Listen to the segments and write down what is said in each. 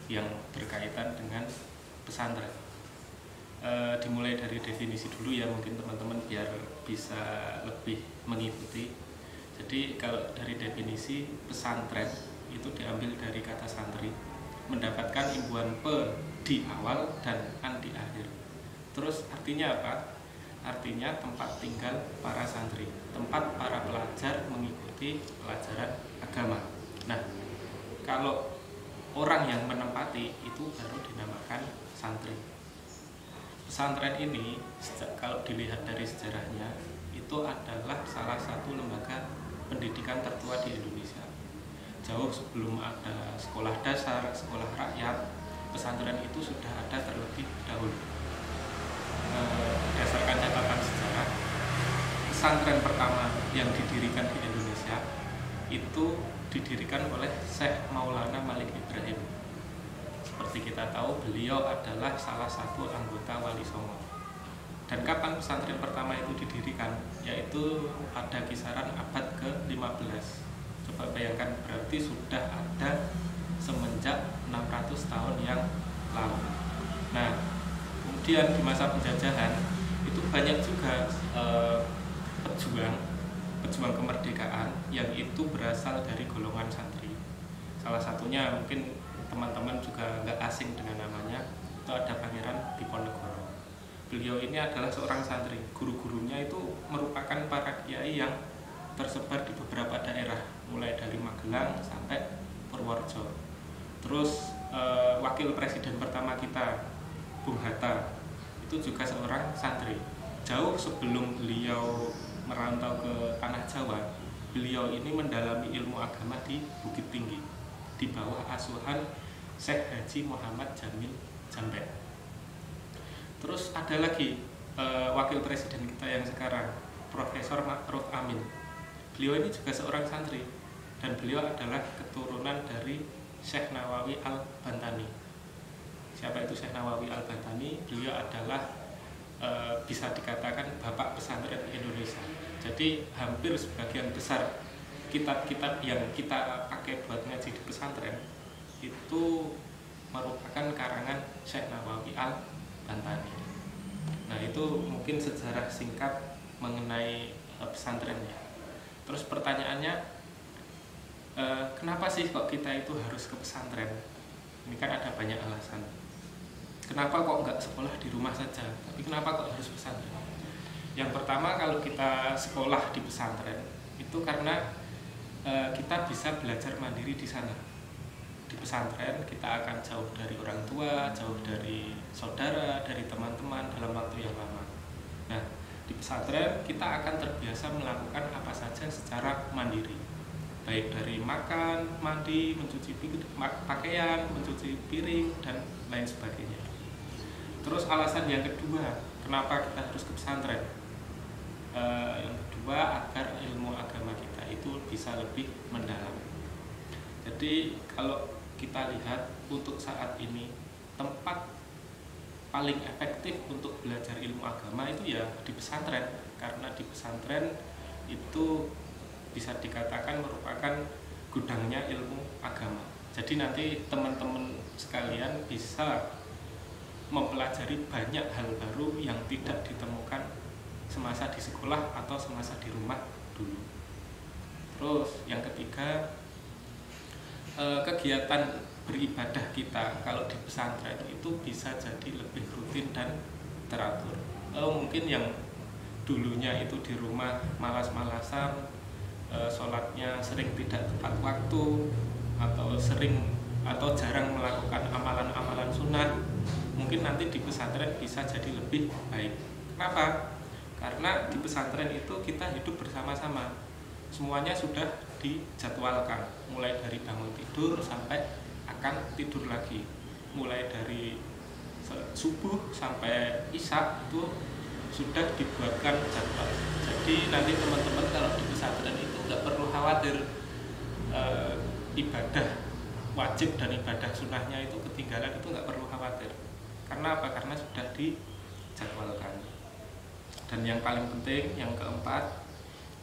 yang berkaitan dengan pesantren. Dimulai dari definisi dulu ya, mungkin teman-teman biar bisa lebih mengikuti. Jadi kalau dari definisi, pesantren itu diambil dari kata santri, mendapatkan imbuhan pe di awal dan an di akhir. Terus artinya apa? Artinya tempat tinggal para santri, tempat para pelajar mengikuti pelajaran agama. Nah, kalau orang yang menempati itu baru dinamakan santri. Pesantren ini kalau dilihat dari sejarahnya itu adalah salah satu lembaga pendidikan tertua di Indonesia. Jauh sebelum ada sekolah dasar, sekolah rakyat, pesantren itu sudah ada terlebih dahulu. Berdasarkan catatan sejarah, pesantren pertama yang didirikan di Indonesia itu didirikan oleh Syekh Maulana Malik Ibrahim. Seperti kita tahu, beliau adalah salah satu anggota Wali Songo. Dan kapan pesantren pertama itu didirikan? Yaitu pada kisaran abad ke-15. Coba bayangkan, berarti sudah ada semenjak 600 tahun yang lalu. Nah, kemudian di masa penjajahan itu banyak juga pejuang kemerdekaan yang itu berasal dari golongan santri. Salah satunya mungkin teman-teman juga nggak asing dengan namanya, itu ada Pangeran Diponegoro. Beliau ini adalah seorang santri. Guru-gurunya itu merupakan para kiai yang tersebar di beberapa daerah, mulai dari Magelang sampai Purworejo. Terus wakil presiden pertama kita, Bung Hatta, itu juga seorang santri. Jauh sebelum beliau merantau ke tanah Jawa, beliau ini mendalami ilmu agama di Bukit Tinggi, di bawah asuhan Syekh Haji Muhammad Jamil Jambek. Terus ada lagi wakil presiden kita yang sekarang, Profesor Ma'ruf Amin. Beliau ini juga seorang santri, dan beliau adalah keturunan dari Syekh Nawawi Al-Bantani. Siapa itu Syekh Nawawi Al-Bantani? Beliau adalah bisa dikatakan bapak pesantren Indonesia. Jadi hampir sebagian besar kitab-kitab yang kita pakai buat ngaji di pesantren itu merupakan karangan Syekh Nawawi Al-Bantani. Nah, itu mungkin sejarah singkat mengenai pesantrennya. Terus pertanyaannya, kenapa sih kok kita itu harus ke pesantren? Ini kan ada banyak alasan. Kenapa kok nggak sekolah di rumah saja, tapi kenapa kok harus pesantren? Yang pertama, kalau kita sekolah di pesantren itu karena kita bisa belajar mandiri di sana. Di pesantren kita akan jauh dari orang tua, jauh dari saudara, dari teman-teman dalam waktu yang lama. Nah, di pesantren kita akan terbiasa melakukan apa saja secara mandiri, baik dari makan, mandi, mencuci pakaian, mencuci piring, dan lain sebagainya. Terus alasan yang kedua, kenapa kita harus ke pesantren? Yang kedua, agar ilmu agama kita itu bisa lebih mendalam. Jadi kalau kita lihat untuk saat ini, tempat paling efektif untuk belajar ilmu agama itu ya di pesantren. Karena di pesantren itu bisa dikatakan merupakan gudangnya ilmu agama. Jadi nanti teman-teman sekalian bisa mempelajari banyak hal baru yang tidak ditemukan semasa di sekolah atau semasa di rumah dulu. Terus yang ketiga, kegiatan beribadah kita kalau di pesantren itu bisa jadi lebih rutin dan teratur. Mungkin yang dulunya itu di rumah malas-malasan, sholatnya sering tidak tepat waktu, atau jarang melakukan amalan-amalan sunnah, mungkin nanti di pesantren bisa jadi lebih baik. Kenapa? Karena di pesantren itu kita hidup bersama-sama, semuanya sudah dijadwalkan, mulai dari bangun tidur sampai akan tidur lagi, mulai dari subuh sampai isya itu sudah dibuatkan jadwal. Jadi nanti teman-teman kalau di pesantren itu nggak perlu khawatir ibadah wajib dan ibadah sunnahnya itu ketinggalan, itu nggak perlu khawatir. Karena apa? Karena sudah dijadwalkan. Dan yang paling penting, yang keempat,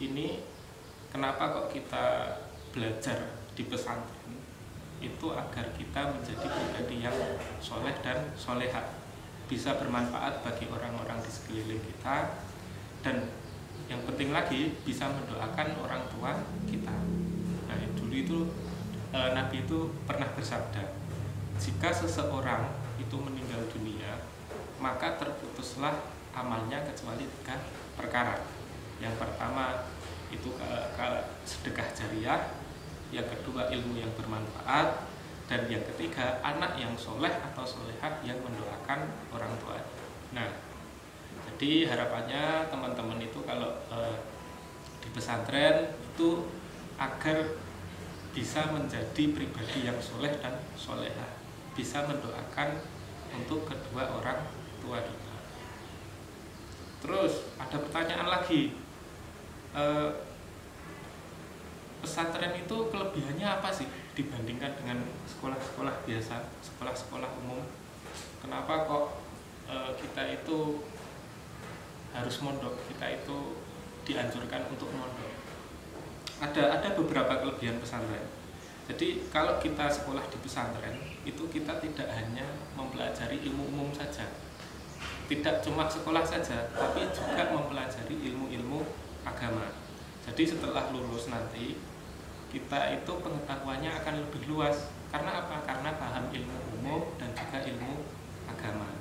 ini kenapa kok kita belajar di pesantren? itu agar kita menjadi pribadi yang soleh dan solehah, bisa bermanfaat bagi orang-orang di sekeliling kita, dan yang penting lagi bisa mendoakan orang tua kita. Nah, dulu itu Nabi itu pernah bersabda, jika seseorang itu meninggal dunia, maka terputuslah amalnya kecuali 3 perkara. Yang pertama itu sedekah jariah, yang kedua ilmu yang bermanfaat, dan yang ketiga anak yang soleh atau solehah yang mendoakan orang tua. Nah, jadi harapannya teman-teman itu kalau di pesantren itu agar bisa menjadi pribadi yang soleh dan solehah, bisa mendoakan untuk kedua orang tua kita. Terus ada pertanyaan lagi, pesantren itu kelebihannya apa sih dibandingkan dengan sekolah-sekolah biasa, sekolah-sekolah umum? Kenapa kok kita itu harus mondok, kita itu dianjurkan untuk mondok? Ada beberapa kelebihan pesantren. Jadi kalau kita sekolah di pesantren itu kita tidak hanya mempelajari ilmu umum saja, tidak cuma sekolah saja, tapi juga mempelajari ilmu-ilmu agama. Jadi setelah lulus nanti kita itu pengetahuannya akan lebih luas. Karena apa? Karena paham ilmu umum dan juga ilmu agama.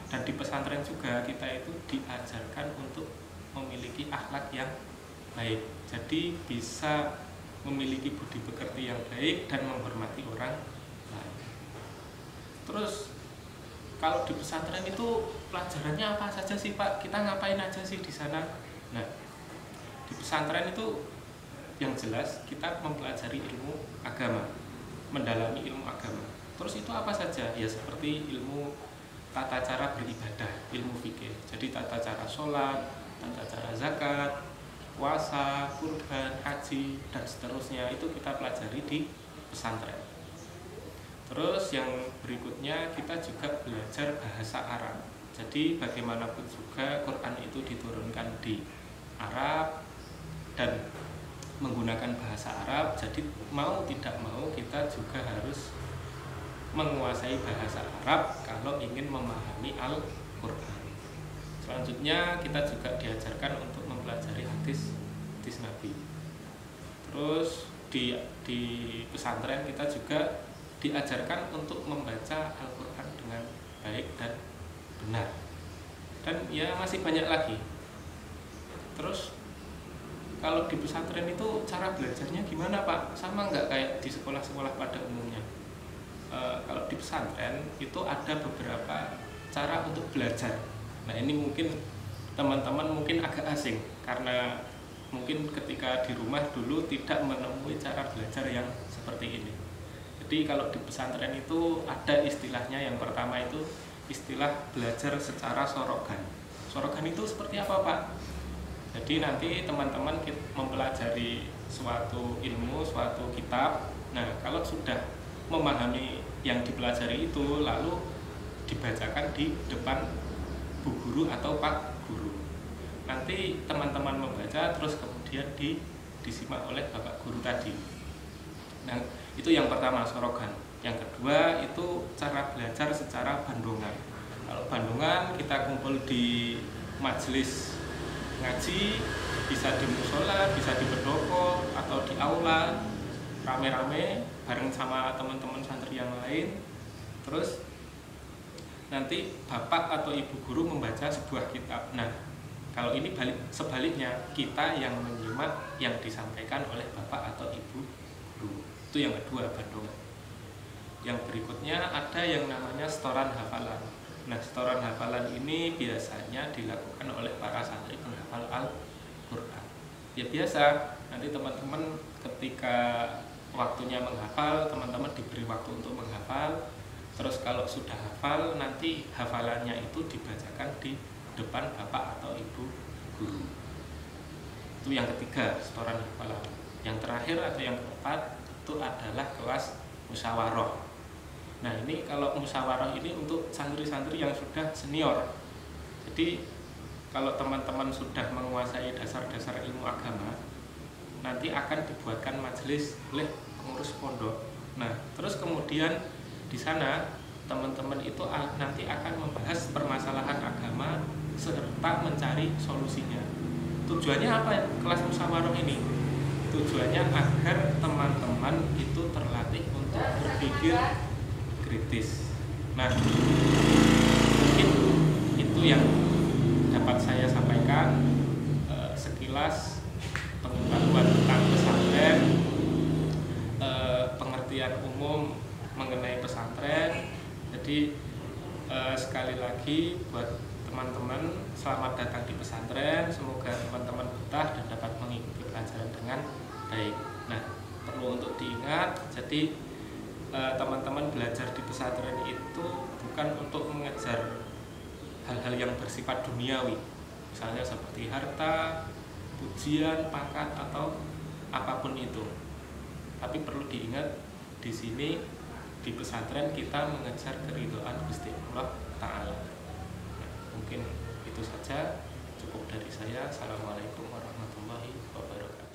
Dan di pesantren juga kita itu diajarkan untuk memiliki akhlak yang baik. Jadi bisa memiliki budi pekerti yang baik dan menghormati orang lain. Terus kalau di pesantren itu pelajarannya apa saja sih Pak? Kita ngapain aja sih di sana? Nah, di pesantren itu yang jelas kita mempelajari ilmu agama, mendalami ilmu agama. Terus itu apa saja? Ya seperti ilmu tata cara beribadah, ilmu fikih. Jadi tata cara sholat, tata cara zakat, puasa, kurban, haji, dan seterusnya itu kita pelajari di pesantren. Terus yang berikutnya kita juga belajar bahasa Arab. Jadi bagaimanapun juga Quran itu diturunkan di Arab dan menggunakan bahasa Arab. Jadi mau tidak mau kita juga harus menguasai bahasa Arab kalau ingin memahami Al-Quran. Selanjutnya kita juga diajarkan untuk mempelajari hadis Nabi. Terus di pesantren kita juga diajarkan untuk membaca Al-Quran dengan baik dan benar. Dan ya masih banyak lagi. Terus kalau di pesantren itu cara belajarnya gimana Pak? Sama nggak kayak di sekolah-sekolah pada umumnya? Kalau di pesantren itu ada beberapa cara untuk belajar. Nah ini mungkin teman-teman mungkin agak asing karena mungkin ketika di rumah dulu tidak menemui cara belajar yang seperti ini. Jadi kalau di pesantren itu ada istilahnya, yang pertama itu istilah belajar secara sorogan. Sorogan itu seperti apa Pak? Jadi nanti teman-teman mempelajari suatu ilmu, suatu kitab. Nah kalau sudah memahami yang dipelajari itu lalu dibacakan di depan bu guru atau pak guru. Nanti teman-teman membaca terus kemudian disimak oleh bapak guru tadi. Nah itu yang pertama, sorogan. Yang kedua itu cara belajar secara bandongan. Kalau bandongan kita kumpul di majelis ngaji, bisa di musola, bisa di pendopo atau di aula, rame-rame bareng sama teman-teman santri yang lain. Terus nanti bapak atau ibu guru membaca sebuah kitab. Nah kalau ini sebaliknya, kita yang menyimak yang disampaikan oleh bapak atau ibu guru. Itu yang kedua, bandongan. Yang berikutnya ada yang namanya setoran hafalan. Nah setoran hafalan ini biasanya dilakukan oleh para santri penghafal Al-Quran. Ya biasa, nanti teman-teman ketika waktunya menghafal, teman-teman diberi waktu untuk menghafal. Terus kalau sudah hafal, nanti hafalannya itu dibacakan di depan bapak atau ibu guru. Itu yang ketiga, setoran hafalan. Yang terakhir atau yang keempat itu adalah kelas musyawarah. Nah ini kalau musyawarah ini untuk santri-santri yang sudah senior. Jadi kalau teman-teman sudah menguasai dasar-dasar ilmu agama, nanti akan dibuatkan majelis oleh pengurus pondok. Nah, terus kemudian di sana teman-teman itu nanti akan membahas permasalahan agama serta mencari solusinya. Tujuannya apa kelas musyawarah ini? Tujuannya agar teman-teman itu terlatih untuk berpikir kritis. Nah, mungkin itu yang dapat saya sampaikan sekilas pengetahuan tentang pesantren, pengertian umum mengenai pesantren. Jadi sekali lagi buat teman-teman, selamat datang di pesantren. Semoga teman-teman betah dan dapat mengikuti pelajaran dengan baik. Nah, perlu untuk diingat, jadi teman-teman belajar di pesantren itu bukan untuk mengejar hal-hal yang bersifat duniawi, misalnya seperti harta, pujian, pangkat atau apapun itu. Tapi perlu diingat, di sini di pesantren kita mengejar keridhaan Gusti Allah Ta'ala. Nah, mungkin itu saja, cukup dari saya. Assalamualaikum warahmatullahi wabarakatuh.